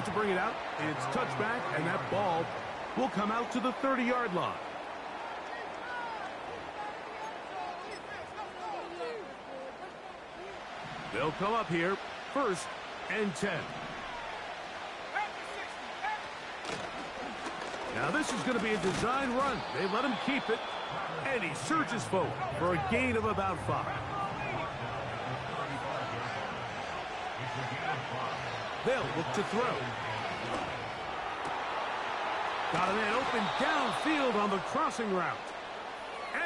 to bring it out. It's touchback, and that ball will come out to the 30-yard line. They'll come up here, 1st and 10. Now this is going to be a design run. They let him keep it, and he surges forward for a gain of about 5. They'll look to throw. Got a man open downfield on the crossing route.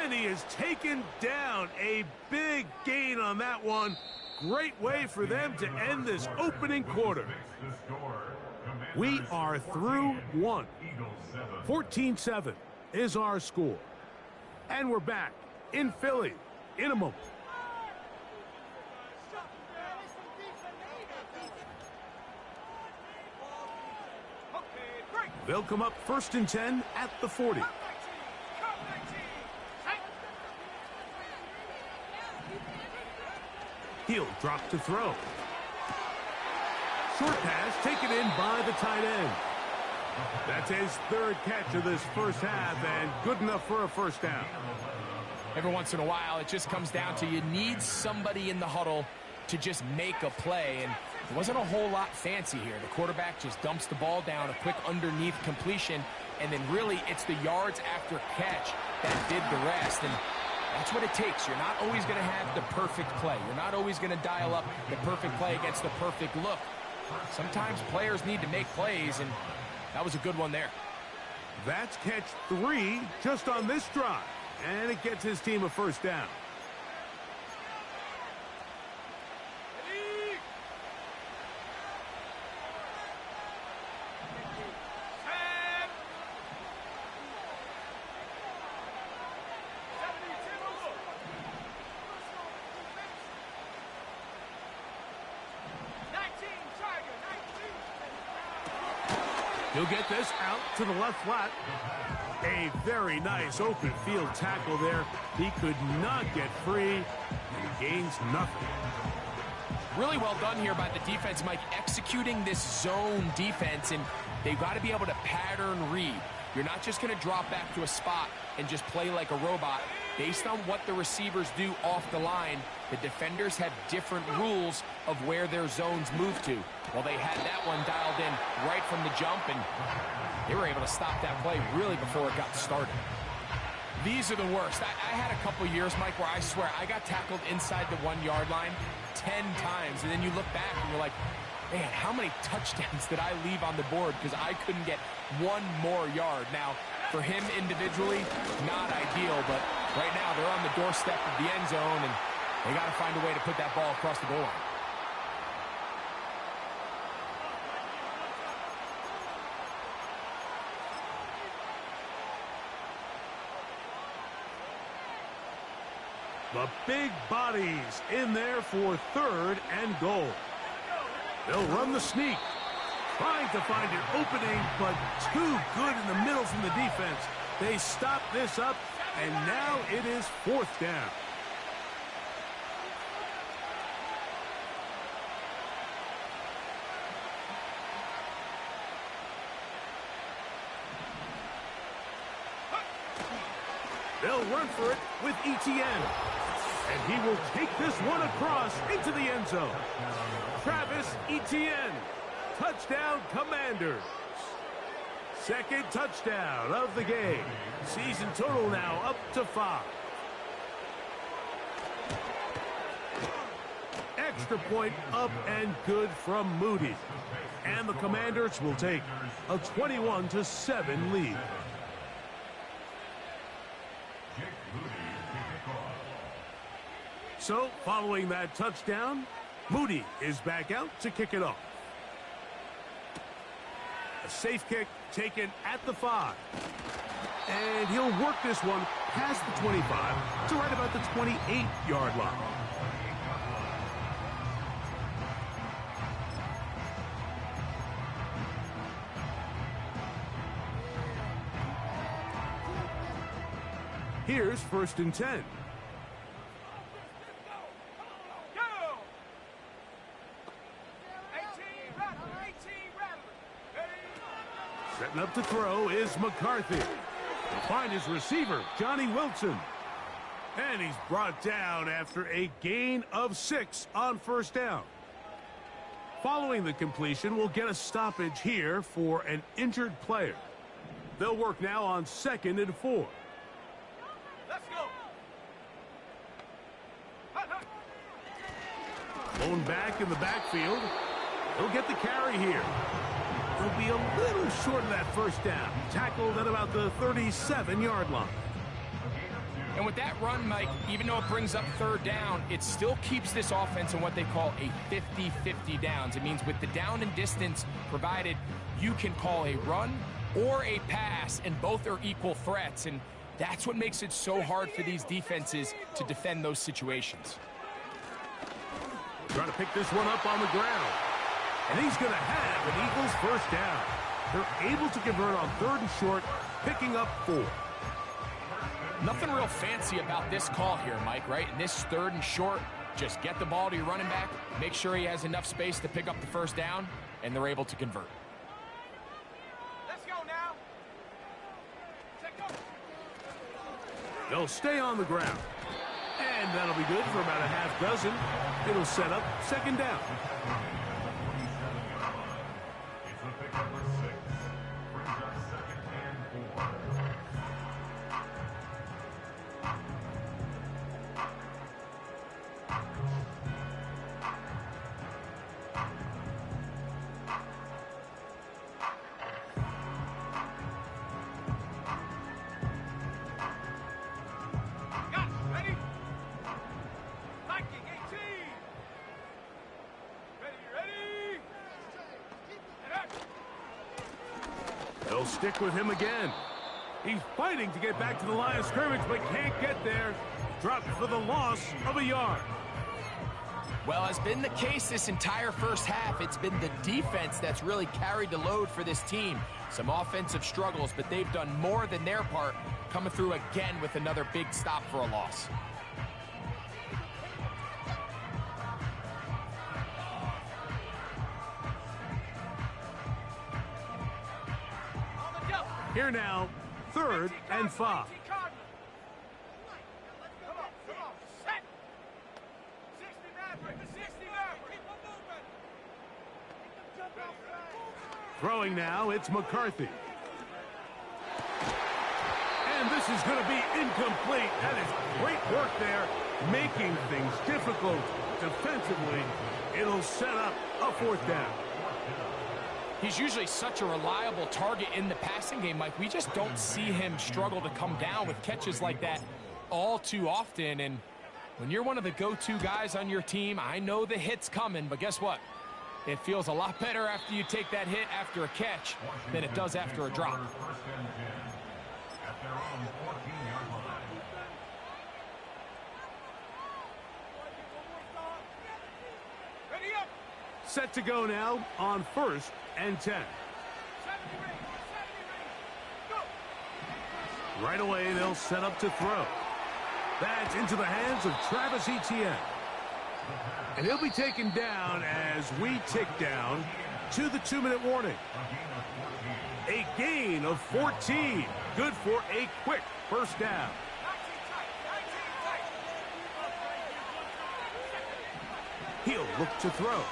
And he is taken down. A big gain on that one. Great way for them to end this opening quarter. We are through 1. 14-7 is our score. And we're back in Philly in a moment. They'll come up 1st and 10 at the 40. He'll drop to throw. Short pass taken in by the tight end. That's his 3rd catch of this first half, and good enough for a 1st down. Every once in a while, it just comes down to you need somebody in the huddle to just make a play, and it wasn't a whole lot fancy here. The quarterback just dumps the ball down, a quick underneath completion, and then really it's the yards after catch that did the rest, and that's what it takes. You're not always going to have the perfect play. You're not always going to dial up the perfect play against the perfect look. Sometimes players need to make plays, and that was a good one there. That's catch 3 just on this drive, and it gets his team a 1st down. He'll get this out to the left flat. A very nice open field tackle there. He could not get free, and he gains nothing. Really well done here by the defense, Mike, executing this zone defense, and they've got to be able to pattern read. You're not just going to drop back to a spot and just play like a robot. Based on what the receivers do off the line, the defenders have different rules of where their zones move to. Well, they had that one dialed in right from the jump, and they were able to stop that play really before it got started. These are the worst. I had a couple years, Mike, where I swear I got tackled inside the 1-yard line 10 times, and then you look back and you're like, man, how many touchdowns did I leave on the board because I couldn't get one more yard? Now, for him individually, not ideal, but right now they're on the doorstep of the end zone, and they got to find a way to put that ball across the goal line. The big bodies in there for 3rd and goal. They'll run the sneak. Trying to find an opening, but too good in the middle from the defense. They stop this up, and now it is 4th down. They'll run for it with Etienne. And he will take this one across into the end zone. Travis Etienne. Touchdown, Commanders. 2nd touchdown of the game. Season total now up to 5. Extra point up and good from Moody. And the Commanders will take a 21-7 lead. So, following that touchdown, Moody is back out to kick it off. A safe kick taken at the 5. And he'll work this one past the 25 to right about the 28-yard line. Here's 1st and 10. Setting up to throw is McCarthy. To find his receiver, Johnny Wilson. And he's brought down after a gain of 6 on first down. Following the completion, we'll get a stoppage here for an injured player. They'll work now on 2nd and 4. Let's go. Blown back in the backfield. He'll get the carry here. He'll be a little short of that first down. Tackled at about the 37-yard line. And with that run, Mike, even though it brings up 3rd down, it still keeps this offense in what they call a 50-50 downs. It means with the down and distance provided, you can call a run or a pass, and both are equal threats. And that's what makes it so hard for these defenses to defend those situations. Trying to pick this one up on the ground. And he's going to have an Eagles first down. They're able to convert on 3rd and short, picking up 4. Nothing real fancy about this call here, Mike, right? In this 3rd and short, just get the ball to your running back, make sure he has enough space to pick up the first down, and they're able to convert. Let's go now. They'll stay on the ground. And that'll be good for about a half dozen. It'll set up 2nd down. They'll stick with him again. He's fighting to get back to the line of scrimmage, but can't get there. Dropped for the loss of a yard. Well, as been the case this entire first half, it's been the defense that's really carried the load for this team. Some offensive struggles, but they've done more than their part, coming through again with another big stop for a loss. Here now, 3rd and 5. Throwing now, it's McCarthy. And this is going to be incomplete. That is great work there, making things difficult defensively. It'll set up a 4th down. He's usually such a reliable target in the passing game, Mike. We just don't see him struggle to come down with catches like that all too often. And when you're one of the go-to guys on your team, I know the hit's coming, but guess what? It feels a lot better after you take that hit after a catch than it does after a drop. Set to go now on 1st and 10. Right away, they'll set up to throw. That's into the hands of Travis Etienne. And he'll be taken down as we tick down to the 2-minute warning. A gain of 14. Good for a quick first down. He'll look to throw.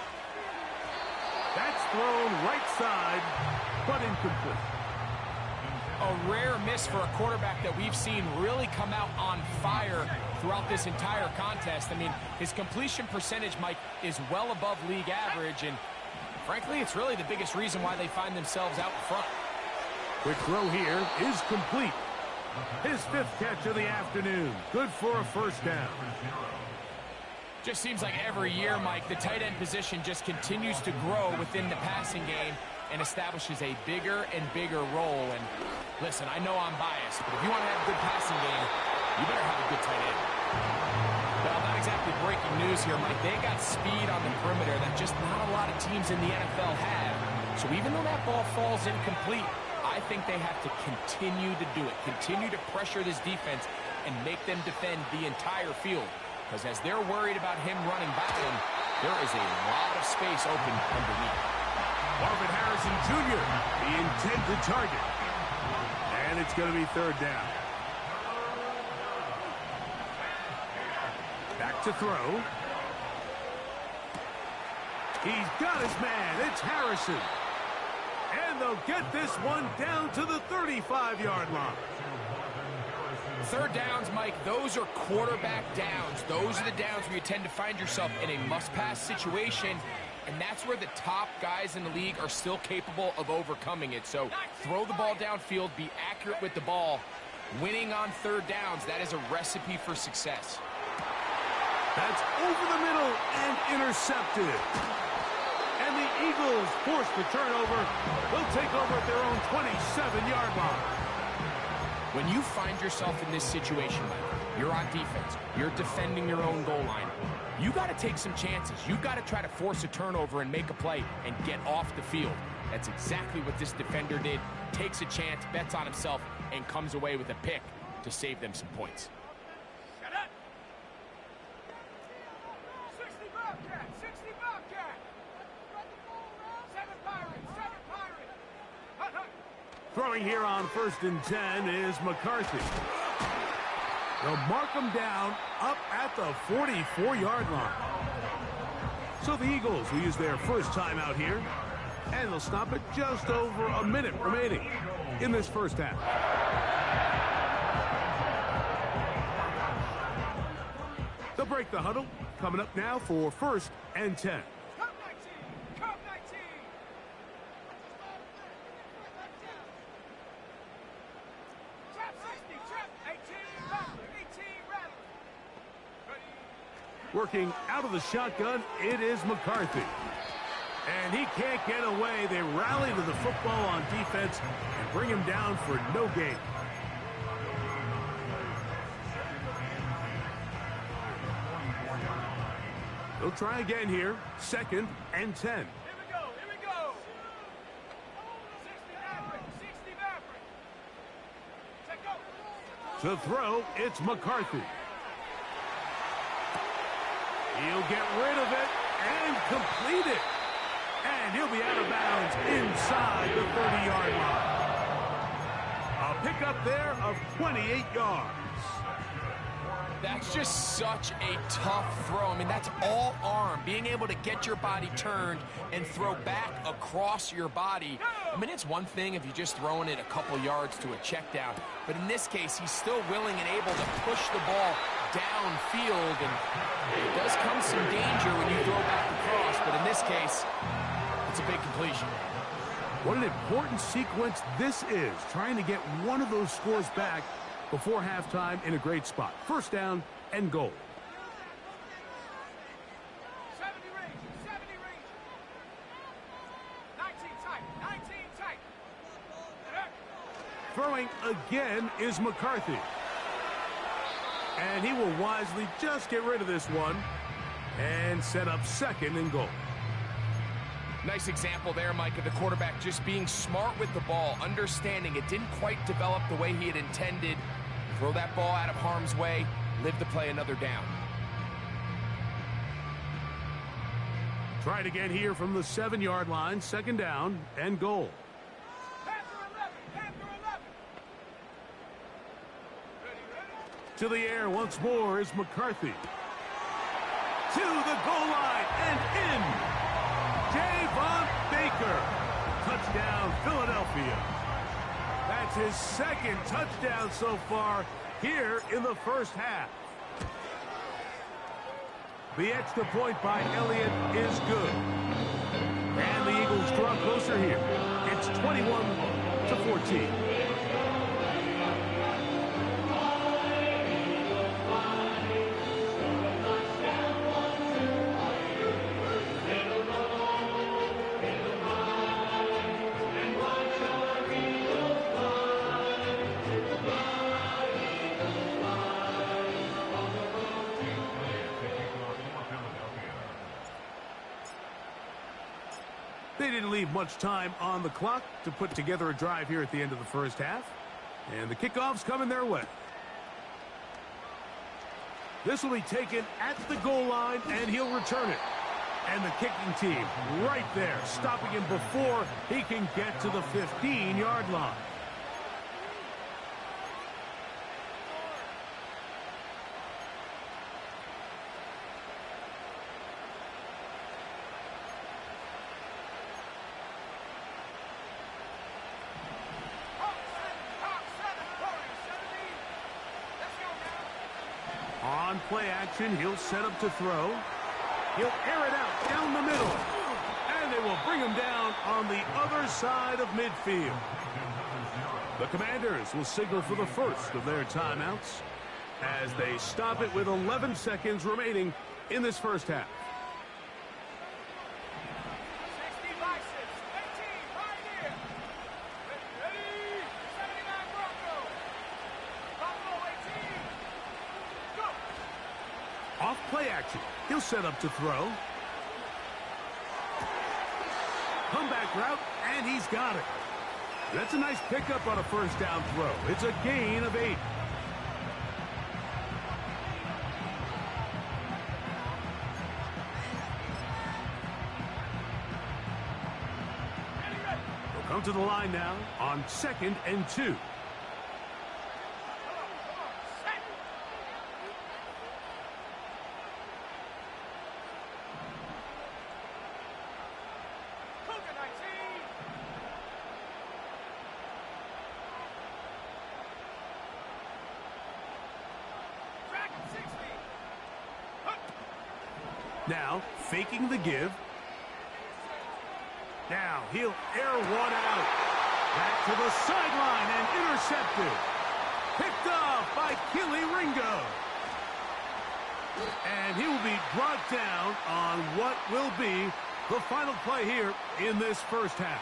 That's thrown right side, but incomplete. A rare miss for a quarterback that we've seen really come out on fire throughout this entire contest. I mean, his completion percentage, Mike, is well above league average, and frankly, it's really the biggest reason why they find themselves out in front. Quick throw here is complete. His 5th catch of the afternoon. Good for a first down. Just seems like every year, Mike, the tight end position just continues to grow within the passing game and establishes a bigger and bigger role. And listen, I know I'm biased, but if you want to have a good passing game, you better have a good tight end. Well, not exactly breaking news here, Mike. They got speed on the perimeter that just not a lot of teams in the NFL have. So even though that ball falls incomplete, I think they have to continue to do it, continue to pressure this defense and make them defend the entire field. Because as they're worried about him running by them, there is a lot of space open underneath. Marvin Harrison Jr., the intended target. And it's going to be third down. Back to throw. He's got his man. It's Harrison. And they'll get this one down to the 35-yard line. Third downs, Mike, those are quarterback downs. Those are the downs where you tend to find yourself in a must-pass situation, and that's where the top guys in the league are still capable of overcoming it. So throw the ball downfield, be accurate with the ball. Winning on third downs, that is a recipe for success. That's over the middle and intercepted. And the Eagles force the turnover. They'll take over at their own 27-yard line. When you find yourself in this situation, Mike, you're on defense, you're defending your own goal line, you got to take some chances. You got to try to force a turnover and make a play and get off the field. That's exactly what this defender did. Takes a chance, bets on himself, and comes away with a pick to save them some points. Shut up. 60 Bobcat, 60 Bobcat. 7 Pirates, 7 Pirates. Hut, hut. Throwing here on 1st and 10 is McCarthy. They'll mark him down up at the 44-yard line. So the Eagles will use their first time out here, and they'll stop it just over a minute remaining in this first half. They'll break the huddle. Coming up now for 1st and 10. Come 19, come 19. Trap 60, trap 18, rattler, 18, rattler. Working out of the shotgun, it is McCarthy. And he can't get away. They rally to the football on defense and bring him down for no gain. They'll try again here. 2nd and 10. Here we go, here we go. 60 Maverick, 60 Maverick. Take go. To throw, it's McCarthy. He'll get rid of it and complete it. And he'll be out of bounds inside the 30-yard line. A pickup there of 28 yards. That's just such a tough throw. I mean, that's all arm. Being able to get your body turned and throw back across your body. I mean, it's one thing if you're just throwing it a couple yards to a check down. But in this case, he's still willing and able to push the ball downfield. And it does come some danger when you throw back across. But in this case, it's a big completion. What an important sequence this is, trying to get one of those scores back before halftime in a great spot. 1st down and goal. 70 range, 70 range. 19 tight, 19 tight. Throwing again is McCarthy. And he will wisely just get rid of this one and set up 2nd and goal. Nice example there, Mike, of the quarterback just being smart with the ball, understanding it didn't quite develop the way he had intended. Throw that ball out of harm's way, live to play another down. Try it again here from the 7-yard line. 2nd down and goal. Panther 11, Panther 11. Ready, ready. To the air once more is McCarthy. To the goal line and in. Javon Baker. Touchdown, Philadelphia. That's his 2nd touchdown so far here in the first half. The extra point by Elliott is good. And the Eagles draw closer here. It's 21-14. They didn't leave much time on the clock to put together a drive here at the end of the first half. And the kickoff's coming their way. This will be taken at the goal line, and he'll return it. And the kicking team right there, stopping him before he can get to the 15-yard line. On play action, he'll set up to throw. He'll air it out down the middle. And they will bring him down on the other side of midfield. The Commanders will signal for the first of their timeouts as they stop it with 11 seconds remaining in this first half. 60 biceps, 18, right here. Ready, 79 Bronco. Bronco, 18. Go. Off play action. He'll set up to throw. Comeback route, and he's got it. That's a nice pickup on a first down throw. It's a gain of 8. He'll come to the line now on 2nd and 2. Now, faking the give. Now, he'll air one out. Back to the sideline and intercepted. Picked off by Keely Ringo. And he will be brought down on what will be the final play here in this first half.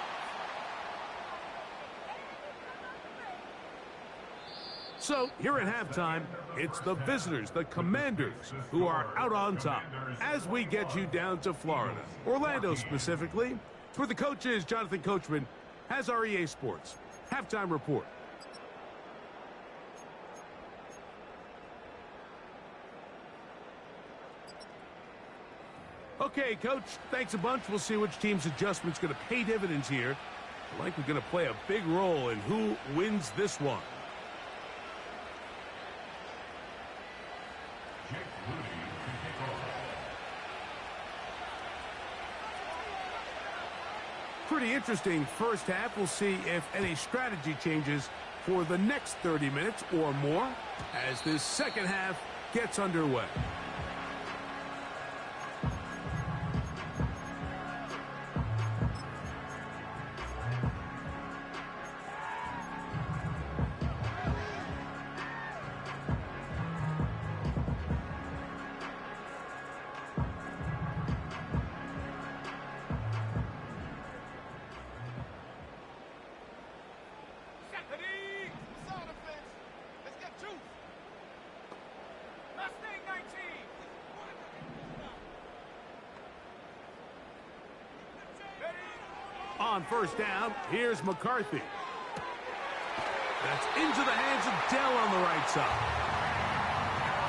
So, here at halftime, it's the visitors, the Commanders, who are out on top as we get you down to Florida. Orlando specifically. For the coaches, Jonathan Coachman has our EA Sports halftime report. Okay, Coach, thanks a bunch. We'll see which team's adjustment's going to pay dividends here. I think we're going to play a big role in who wins this one. Pretty interesting first half. We'll see if any strategy changes for the next 30 minutes or more as this second half gets underway. On first down, here's McCarthy. That's into the hands of Dell on the right side.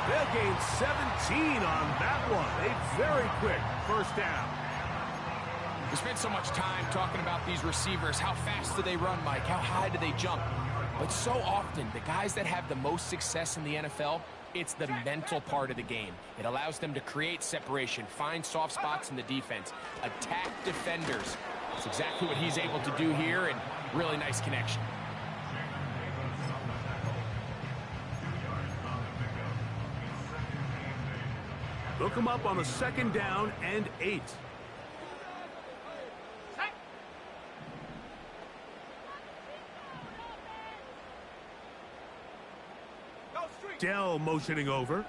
They'll gain 17 on that one. A very quick first down. We spent so much time talking about these receivers. How fast do they run, Mike? How high do they jump? But so often, the guys that have the most success in the NFL, it's the mental part of the game. It allows them to create separation, find soft spots in the defense, attack defenders. That's exactly what he's able to do here, and really nice connection. Look him up on the second down and 8. Dell motioning over.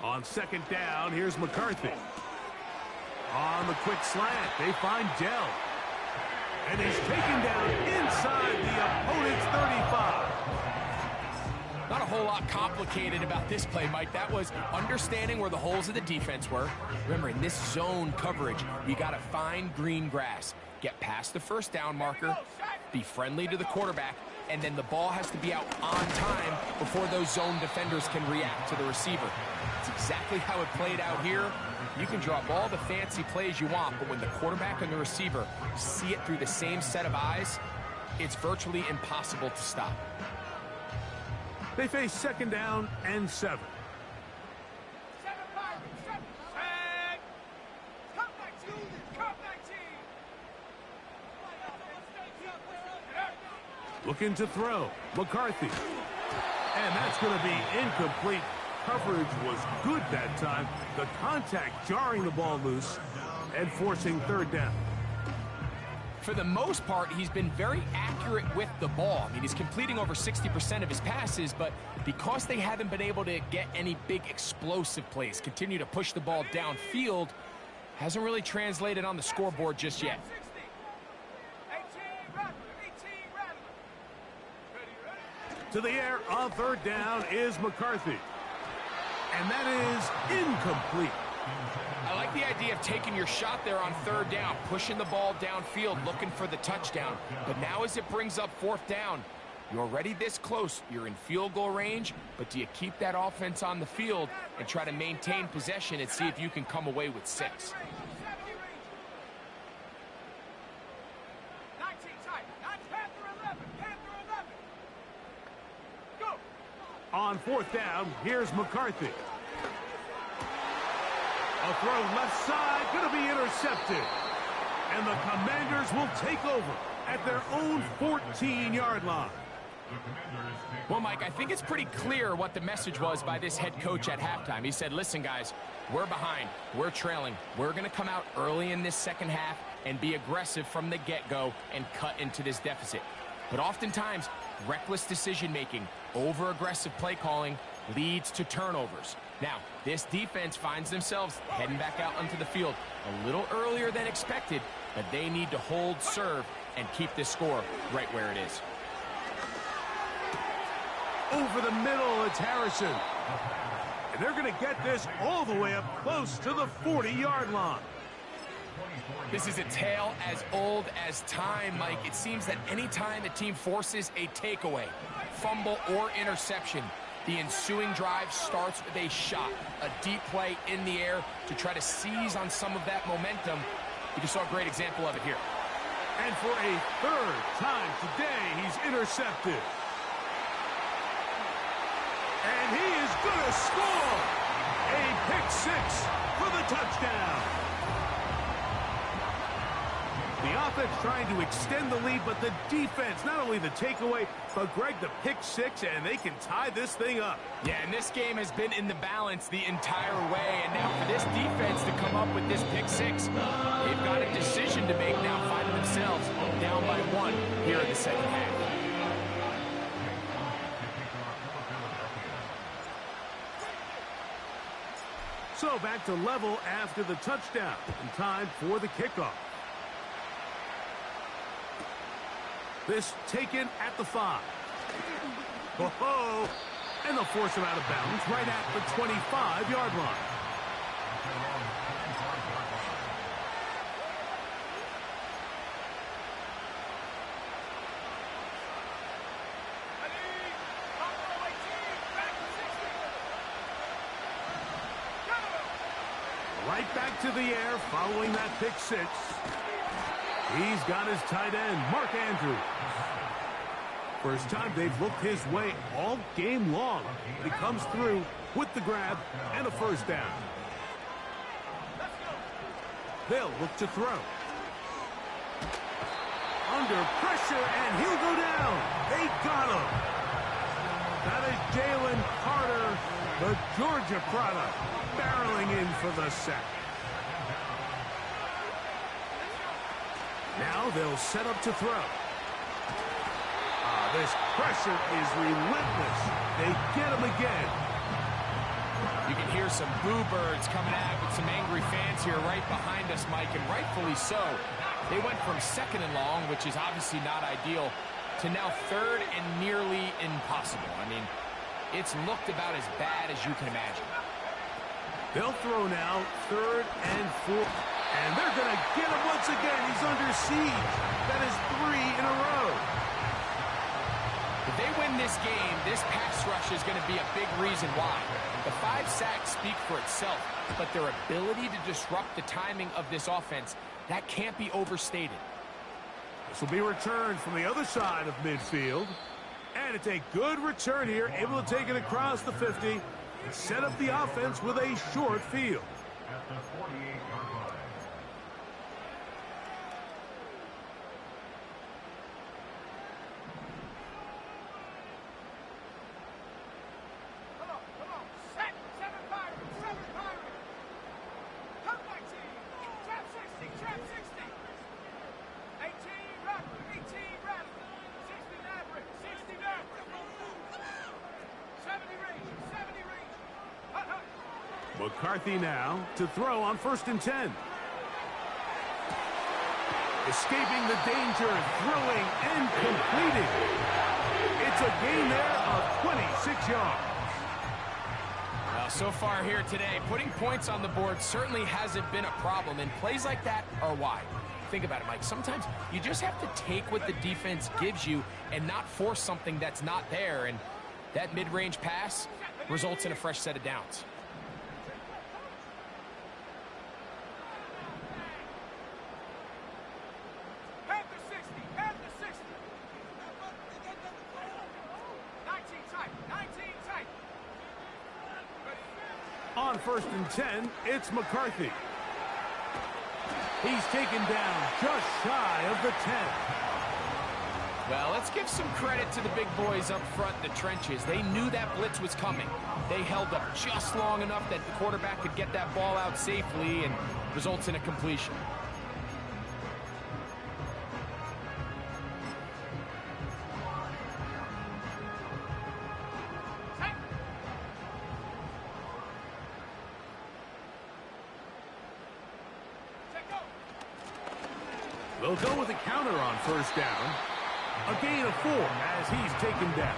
On second down, here's McCarthy. On the quick slant, they find Dell. And he's taken down inside the opponent's 35. Not a whole lot complicated about this play, Mike. That was understanding where the holes of the defense were. Remember, in this zone coverage, you got to find green grass. Get past the first down marker, be friendly to the quarterback, and then the ball has to be out on time before those zone defenders can react to the receiver. It's exactly how it played out here. You can draw up all the fancy plays you want, but when the quarterback and the receiver see it through the same set of eyes, it's virtually impossible to stop. They face 2nd down and 7. 7 Pirates, 7. Set. Come back, team. Come back, team. Looking to throw. McCarthy. And that's going to be incomplete. Coverage was good that time. The contact jarring the ball loose and forcing 3rd down. For the most part, he's been very accurate with the ball. I mean, he's completing over 60% of his passes, but because they haven't been able to get any big explosive plays, continue to push the ball downfield, hasn't really translated on the scoreboard just yet. 60. 18 Rattler, 18 Rattler. Ready. To the air on 3rd down is McCarthy. And that is incomplete. I like the idea of taking your shot there on 3rd down, pushing the ball downfield, looking for the touchdown. But now as it brings up 4th down, you're already this close. You're in field goal range, but do you keep that offense on the field and try to maintain possession and see if you can come away with 6? 19 tight. Panther 11. Panther 11. Go. On 4th down, here's McCarthy. A throw left side, going to be intercepted. And the Commanders will take over at their own 14-yard line. Well, Mike, I think it's pretty clear what the message was by this head coach at halftime. He said, listen, guys, we're behind. We're trailing. We're going to come out early in this second half and be aggressive from the get-go and cut into this deficit. But oftentimes, reckless decision-making, over-aggressive play calling leads to turnovers. Now, this defense finds themselves heading back out onto the field a little earlier than expected, but they need to hold serve and keep this score right where it is. Over the middle, it's Harrison. And they're going to get this all the way up close to the 40-yard line. This is a tale as old as time, Mike. It seems that any time a team forces a takeaway, fumble, or interception, the ensuing drive starts with a shot, a deep play in the air to try to seize on some of that momentum. You just saw a great example of it here. And for a 3rd time today, he's intercepted. And he is going to score a pick 6 for the touchdown. The offense trying to extend the lead, but the defense, not only the takeaway, but Greg, the pick 6, and they can tie this thing up. Yeah, and this game has been in the balance the entire way, and now for this defense to come up with this pick 6, they've got a decision to make now, finding themselves down by 1 here in the second half. So back to level after the touchdown, and time for the kickoff. This taken at the 5. Ho-ho! And they'll force him out of bounds right at the 25-yard line. Right back to the air following that pick 6. He's got his tight end, Mark Andrews. First time they've looked his way all game long. He comes through with the grab and a 1st down. They'll look to throw. Under pressure, and he'll go down. They got him. That is Jalen Carter, the Georgia product, barreling in for the sack. Now they'll set up to throw. This pressure is relentless. They get him again. You can hear some boo birds coming out with some angry fans here right behind us, Mike, and rightfully so. They went from 2nd and long, which is obviously not ideal, to now 3rd and nearly impossible. I mean, it's looked about as bad as you can imagine. They'll throw now, 3rd and 4. And they're going to get him once again. He's under siege. That is 3 in a row. If they win this game, this pass rush is going to be a big reason why. The 5 sacks speak for itself, but their ability to disrupt the timing of this offense, that can't be overstated. This will be returned from the other side of midfield. And it's a good return here, able to take it across the 50 and set up the offense with a short field. At the 48-yard line. Come on. Set. 7 Pirates. 7 Pirates. Come 19. Trap 60. Trap 60. 18 Rapper. 18 Rapper. 60 Maverick. 60 Maverick. 70 Ranger. 70 Ranger. Hut, hut. McCarthy now to throw on 1st and 10. Escaping the danger, throwing and completing. It's a gain there of 26 yards. Well, so far here today, putting points on the board certainly hasn't been a problem, and plays like that are why. Think about it, Mike. Sometimes you just have to take what the defense gives you and not force something that's not there, and that mid-range pass results in a fresh set of downs. Panther 60. Panther 60. 19 tight. 19 tight. On 1st and 10, it's McCarthy. He's taken down just shy of the 10. Well, let's give some credit to the big boys up front in the trenches. They knew that blitz was coming. They held up just long enough that the quarterback could get that ball out safely and results in a completion. They'll go with a counter on 1st down. A gain of 4 as he's taken down.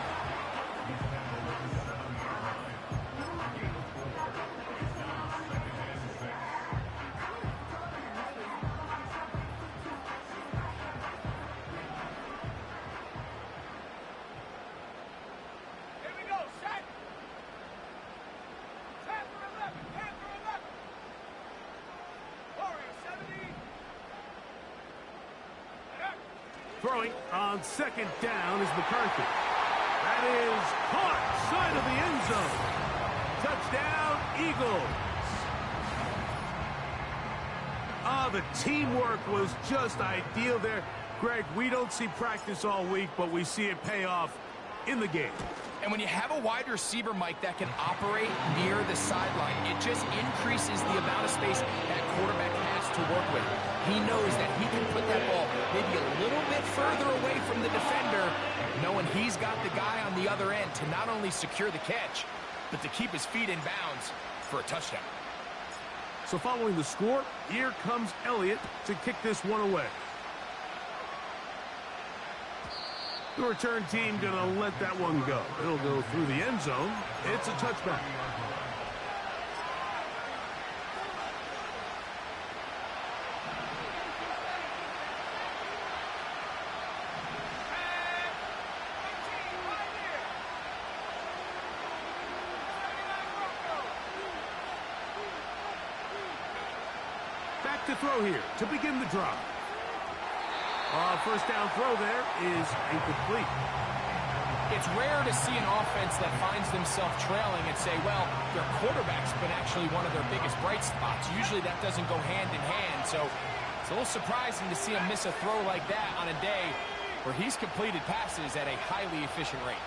Here we go. Set. Panther 11. Panther 11. Warrior 70. Throwing on 2nd down is McCarthy. That is caught side of the end zone. Touchdown, Eagles. The teamwork was just ideal there. Greg, we don't see practice all week, but we see it pay off in the game. And when you have a wide receiver, Mike, that can operate near the sideline, it just increases the amount of space that quarterback has to work with. He knows that he can put that ball maybe a little bit further away from the defender, knowing he's got the guy on the other end to not only secure the catch, but to keep his feet in bounds for a touchdown. So following the score, here comes Elliott to kick this one away. The return team going to let that one go. It'll go through the end zone. It's a touchback. Back to throw here to begin the drive. 1st down throw there is incomplete. It's rare to see an offense that finds themselves trailing and say, well, their quarterback's been actually one of their biggest bright spots. Usually that doesn't go hand in hand, so it's a little surprising to see him miss a throw like that on a day where he's completed passes at a highly efficient rate.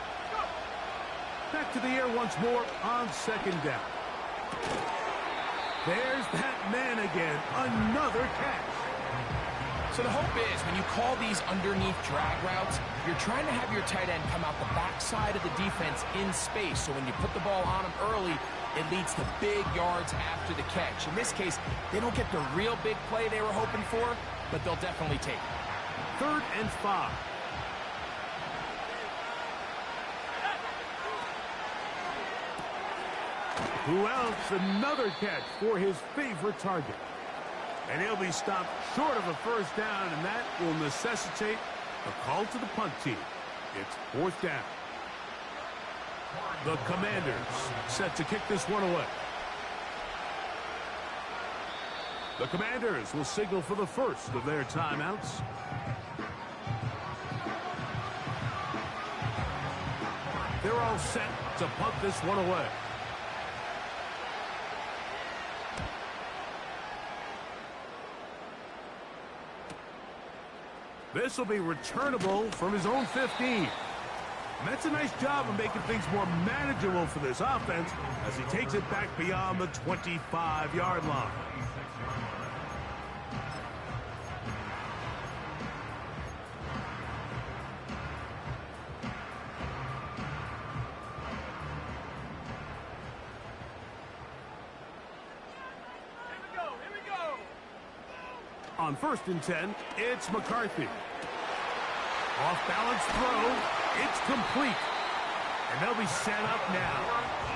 Back to the air once more on 2nd down. There's that man again. Another catch. So the hope is when you call these underneath drag routes, you're trying to have your tight end come out the backside of the defense in space. So when you put the ball on him early, it leads to big yards after the catch. In this case, they don't get the real big play they were hoping for, but they'll definitely take it. 3rd and 5. Who else? Another catch for his favorite target. And he'll be stopped short of a first down, and that will necessitate a call to the punt team. It's 4th down. The Commanders set to kick this one away. The Commanders will signal for the first of their timeouts. They're all set to punt this one away. This will be returnable from his own 15. And that's a nice job of making things more manageable for this offense as he takes it back beyond the 25-yard line. On 1st and 10, it's McCarthy. Off-balance throw. It's complete. And they'll be set up now.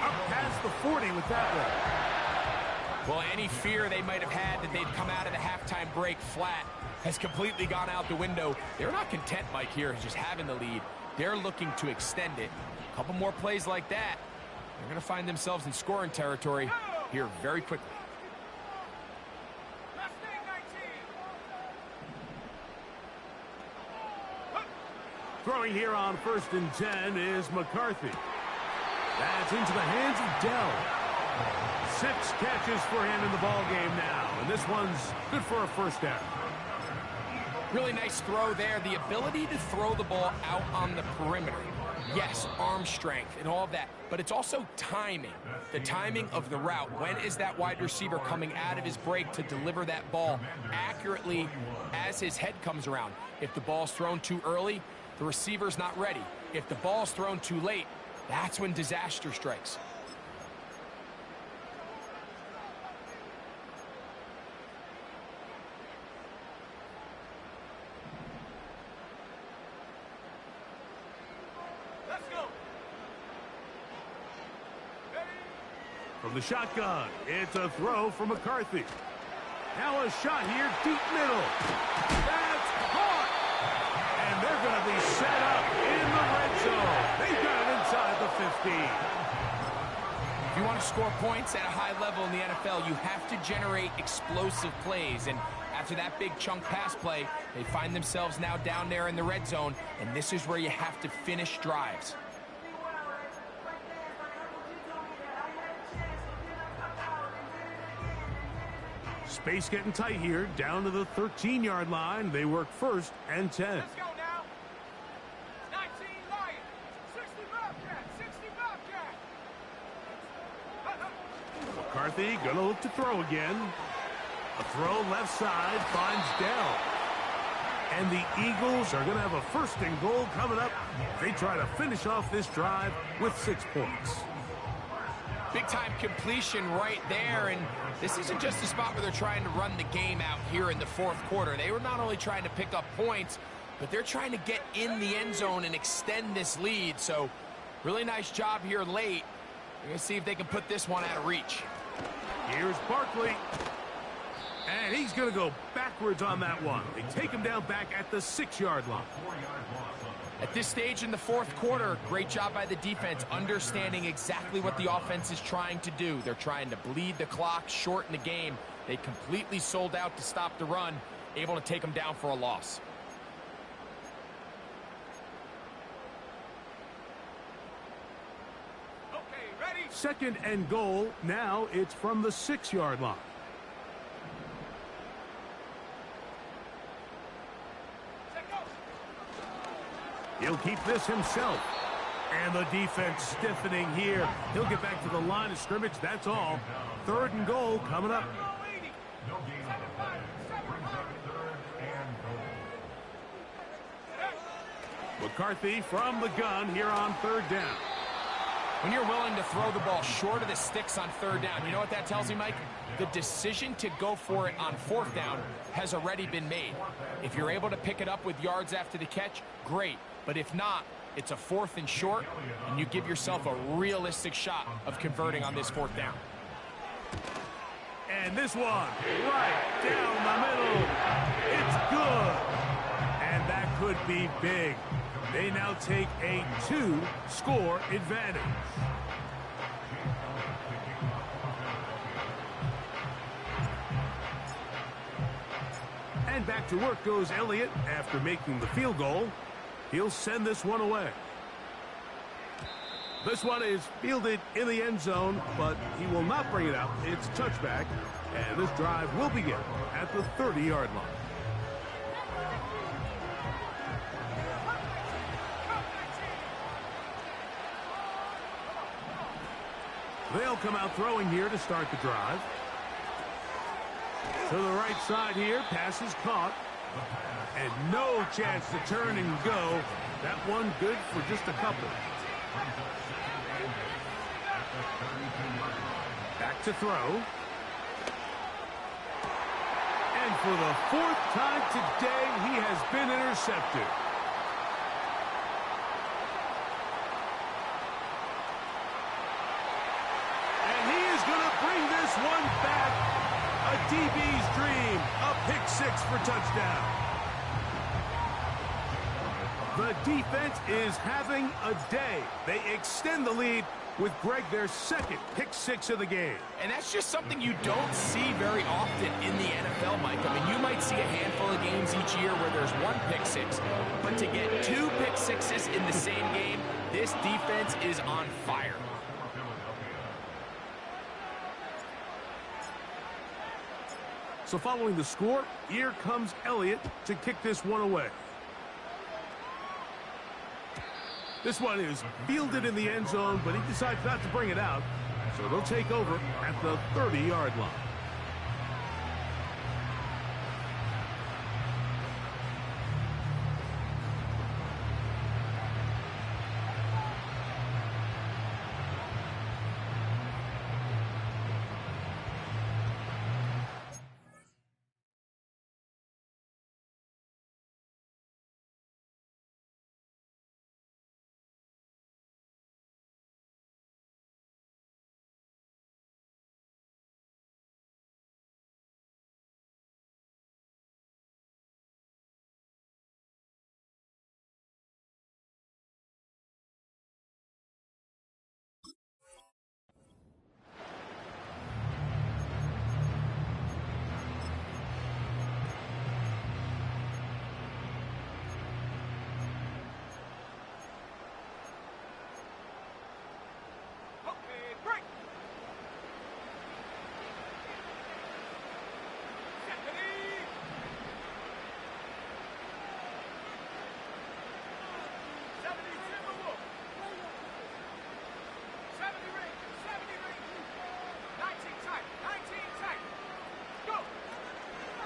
Up past the 40 with that one. Well, any fear they might have had that they'd come out of the halftime break flat has completely gone out the window. They're not content, Mike, here just having the lead. They're looking to extend it. A couple more plays like that, they're going to find themselves in scoring territory here very quickly. Throwing here on 1st and 10 is McCarthy. That's into the hands of Dell. 6 catches for him in the ball game now, and this one's good for a first down. Really nice throw there. The ability to throw the ball out on the perimeter. Yes, arm strength and all of that, but it's also timing. The timing of the route. When is that wide receiver coming out of his break to deliver that ball accurately as his head comes around? If the ball's thrown too early, the receiver's not ready. If the ball's thrown too late, that's when disaster strikes. Let's go. From the shotgun, it's a throw for McCarthy. Now a shot here, deep middle. That's caught! And they're going to be set up in the red zone. They've got it inside the 15. If you want to score points at a high level in the NFL, you have to generate explosive plays. And after that big chunk pass play, they find themselves now down there in the red zone. And this is where you have to finish drives. Space getting tight here, down to the 13-yard line. They work 1st and 10. Let's go now. 19 Lions. 60 Bobcat. 60 Bobcat. McCarthy going to look to throw again. A throw left side finds Dell. And the Eagles are going to have a 1st and goal coming up. They try to finish off this drive with 6 points. Big-time completion right there, and this isn't just a spot where they're trying to run the game out here in the 4th quarter. They were not only trying to pick up points, but they're trying to get in the end zone and extend this lead. So, really nice job here late. We're going to see if they can put this one out of reach. Here's Barkley. And he's going to go backwards on that one. They take him down back at the 6-yard line. At this stage in the 4th quarter, great job by the defense, understanding exactly what the offense is trying to do. They're trying to bleed the clock, shorten the game. They completely sold out to stop the run, able to take them down for a loss. Okay, ready? 2nd and goal. Now it's from the 6-yard line. He'll keep this himself. And the defense stiffening here. He'll get back to the line of scrimmage. That's all. 3rd and goal coming up. McCarthy from the gun here on 3rd down. When you're willing to throw the ball short of the sticks on 3rd down, you know what that tells me, Mike? The decision to go for it on 4th down has already been made. If you're able to pick it up with yards after the catch, great. But if not, It's a 4th and short, and you give yourself a realistic shot of converting on this 4th down. And this one, right down the middle. It's good. And that could be big. They now take a 2-score advantage. And back to work goes Elliott after making the field goal. He'll send this one away. This one is fielded in the end zone, but he will not bring it out. It's a touchback, and this drive will begin at the 30-yard line. They'll come out throwing here to start the drive. To the right side here, pass is caught. And no chance to turn and go. That one good for just a couple. Back to throw. And for the 4th time today, he has been intercepted. And he is going to bring this one back. A DB's dream, a pick-6 for touchdown. The defense is having a day. They extend the lead with Greg their 2nd pick-6 of the game. And that's just something you don't see very often in the NFL, Mike. I mean, you might see a handful of games each year where there's 1 pick-6, but to get 2 pick-6s in the same game, this defense is on fire. So following the score, here comes Elliott to kick this one away. This one is fielded in the end zone, but he decides not to bring it out. So they'll take over at the 30-yard line.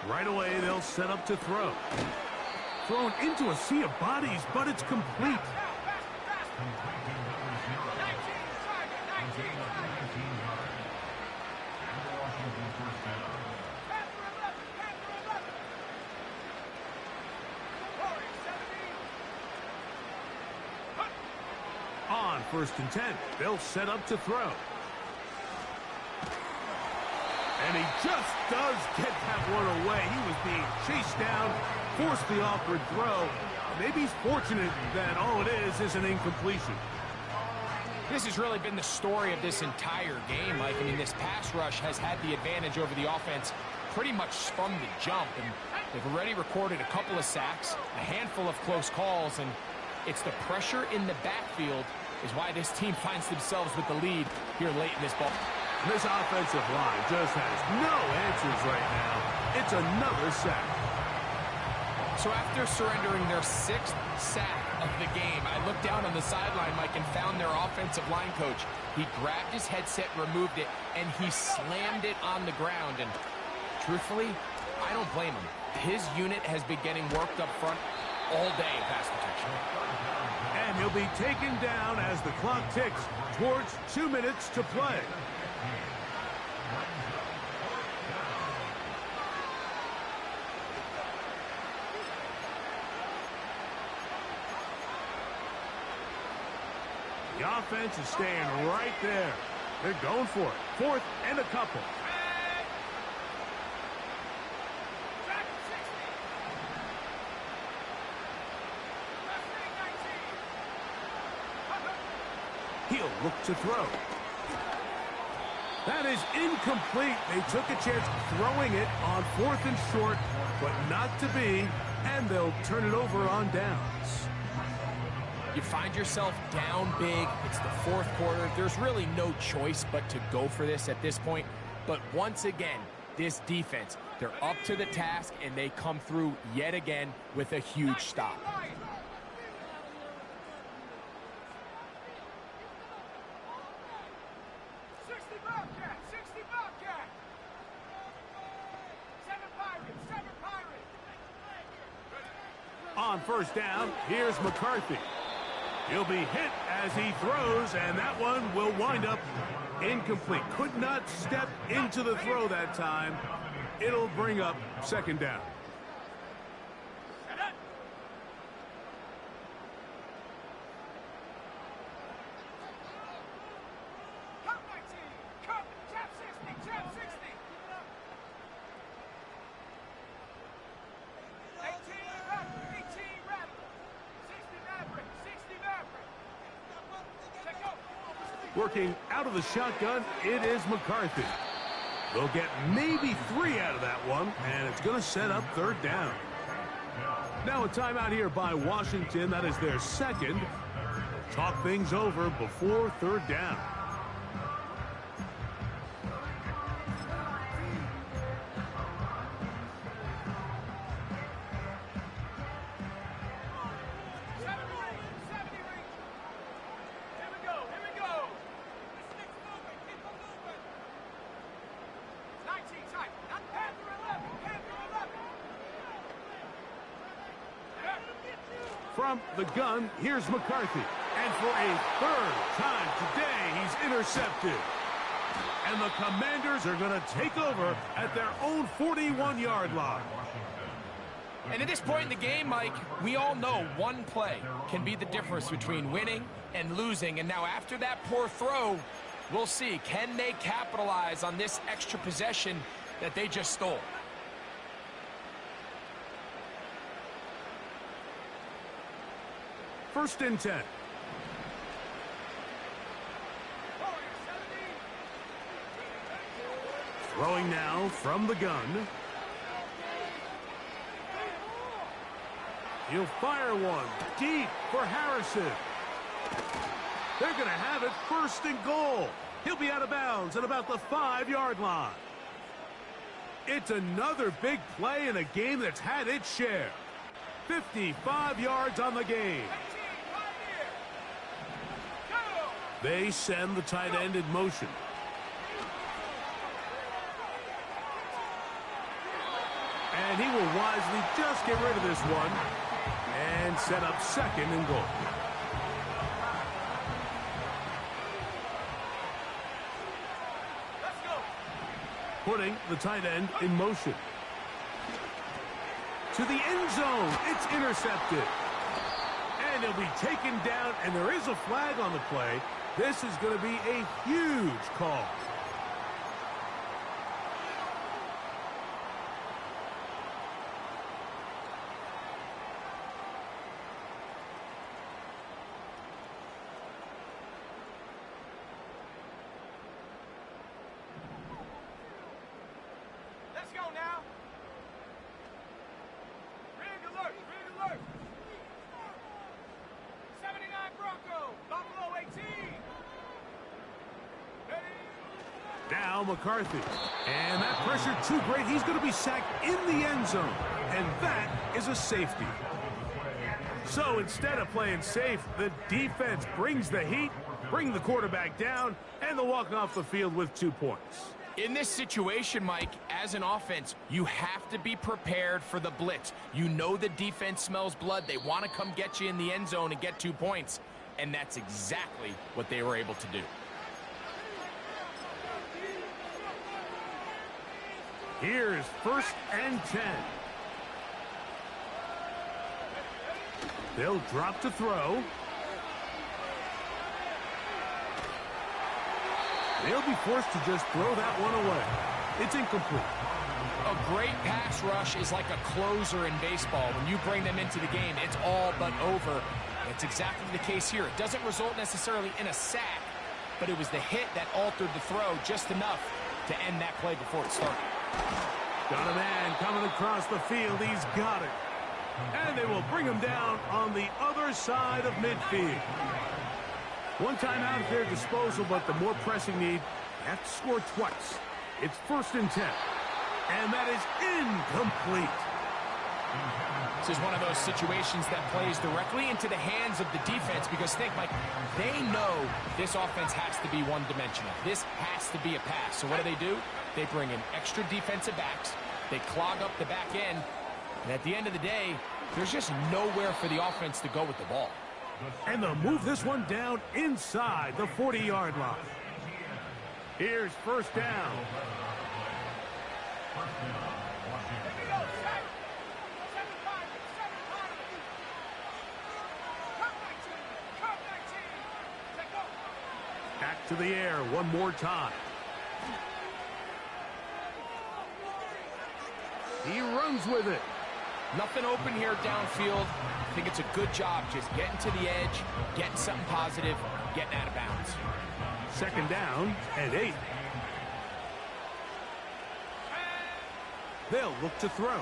Right away, they'll set up to throw. Thrown into a sea of bodies, but it's complete. On 1st and 10, they'll set up to throw. And he just does get that one away. He was being chased down, forced the awkward throw. Maybe he's fortunate that all it is an incompletion. This has really been the story of this entire game, Mike. I mean, this pass rush has had the advantage over the offense pretty much from the jump. And they've already recorded a couple of sacks, a handful of close calls, and it's the pressure in the backfield is why this team finds themselves with the lead here late in this ball. This offensive line just has no answers right now. It's another sack. So after surrendering their 6th sack of the game, I looked down on the sideline, Mike, and found their offensive line coach. He grabbed his headset, removed it, and he slammed it on the ground. And truthfully, I don't blame him. His unit has been getting worked up front all day in pass protection. And he'll be taken down as the clock ticks towards 2 minutes to play. The offense is staying right there. They're going for it. 4th and a couple. He'll look to throw. That is incomplete. They took a chance throwing it on 4th and short, but not to be, and they'll turn it over on downs. You find yourself down big. It's the 4th quarter. There's really no choice but to go for this at this point. But once again, this defense, they're up to the task, and they come through yet again with a huge stop. On 1st down, here's McCarthy. He'll be hit as he throws, and that one will wind up incomplete. Could not step into the throw that time. It'll bring up 2nd down. Working out of the shotgun, it is McCarthy. They'll get maybe 3 out of that one, and it's going to set up 3rd down. Now a timeout here by Washington. That is their 2nd. Talk things over before 3rd down. From the gun, here's McCarthy. And for a 3rd time today, he's intercepted. And the Commanders are going to take over at their own 41-yard line. And at this point in the game, Mike, we all know one play can be the difference between winning and losing. And now after that poor throw, we'll see, can they capitalize on this extra possession that they just stole? First and 10. Throwing now from the gun. He'll fire one deep for Harrison. They're going to have it 1st and goal. He'll be out of bounds at about the 5-yard line. It's another big play in a game that's had its share. 55 yards on the game. They send the tight end in motion. And he will wisely just get rid of this one and set up 2nd and goal. Putting the tight end in motion. To the end zone. It's intercepted. And he'll be taken down, and there is a flag on the play. This is going to be a huge call. Let's go now. Rig alert, rig alert. 79 Bronco, Buffalo 18. Ready? Now McCarthy. And that pressure too great. He's going to be sacked in the end zone. And that is a safety. So instead of playing safe, the defense brings the heat, bring the quarterback down, and they'll walk off the field with 2 points. In this situation, Mike, as an offense, you have to be prepared for the blitz. You know the defense smells blood. They want to come get you in the end zone and get 2 points. And that's exactly what they were able to do. Here's 1st and 10. They'll drop to throw. They'll be forced to just throw that one away. It's incomplete. A great pass rush is like a closer in baseball. When you bring them into the game, it's all but over. It's exactly the case here. It doesn't result necessarily in a sack, but it was the hit that altered the throw just enough to end that play before it started. Got a man coming across the field. He's got it. And they will bring him down on the other side of midfield. One timeout at their disposal, but the more pressing need, they have to score twice. It's 1st and 10. And that is incomplete. This is one of those situations that plays directly into the hands of the defense because think, Mike, they know this offense has to be one-dimensional. This has to be a pass. So what do? They bring in extra defensive backs. They clog up the back end. And at the end of the day, there's just nowhere for the offense to go with the ball. And they'll move this one down inside the 40-yard line. Here's 1st down. Back to the air one more time. He runs with it. Nothing open here downfield. I think it's a good job just getting to the edge, getting something positive, getting out of bounds. 2nd down and 8. They'll look to throw.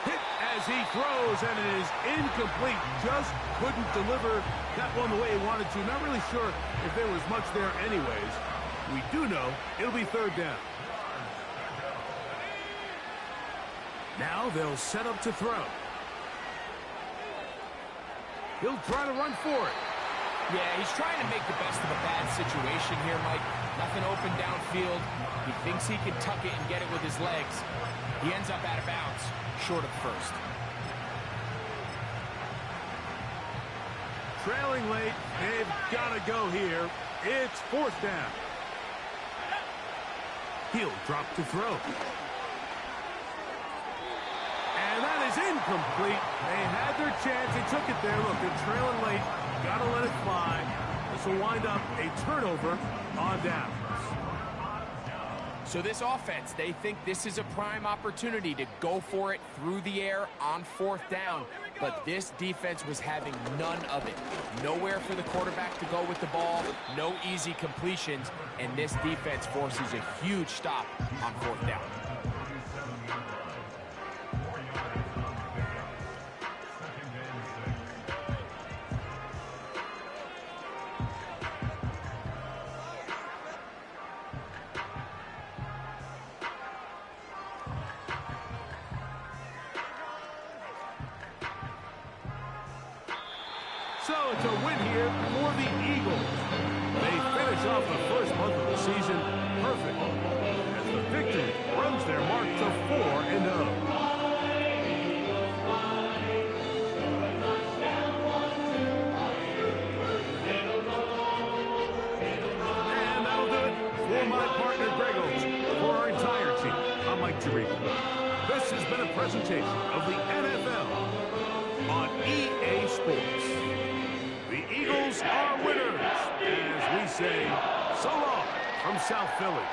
Hit as he throws, and it is incomplete. Just couldn't deliver that one the way he wanted to. Not really sure if there was much there anyways. We do know it'll be 3rd down. Now they'll set up to throw. He'll try to run for it. Yeah, he's trying to make the best of a bad situation here, Mike. Nothing open downfield. He thinks he can tuck it and get it with his legs. He ends up out of bounds, short of 1st. Trailing late, they've got to go here. It's 4th down. He'll drop to throw. And that is incomplete. They had their chance. They took it there. Look, they're trailing late. Got to let it fly. This will wind up a turnover on downs. So this offense, they think this is a prime opportunity to go for it through the air on 4th down. But this defense was having none of it. Nowhere for the quarterback to go with the ball. No easy completions. And this defense forces a huge stop on 4th down. So it's a win here for the Eagles. They finish off the 1st month of the season perfect as the victory runs their mark to 4-0. And that'll do it for my partner Greg Oates. For our entire team, I'm Mike Tirico. This has been a presentation of the NFL on EA Sports. The Eagles are winners, as we say, so long from South Philly.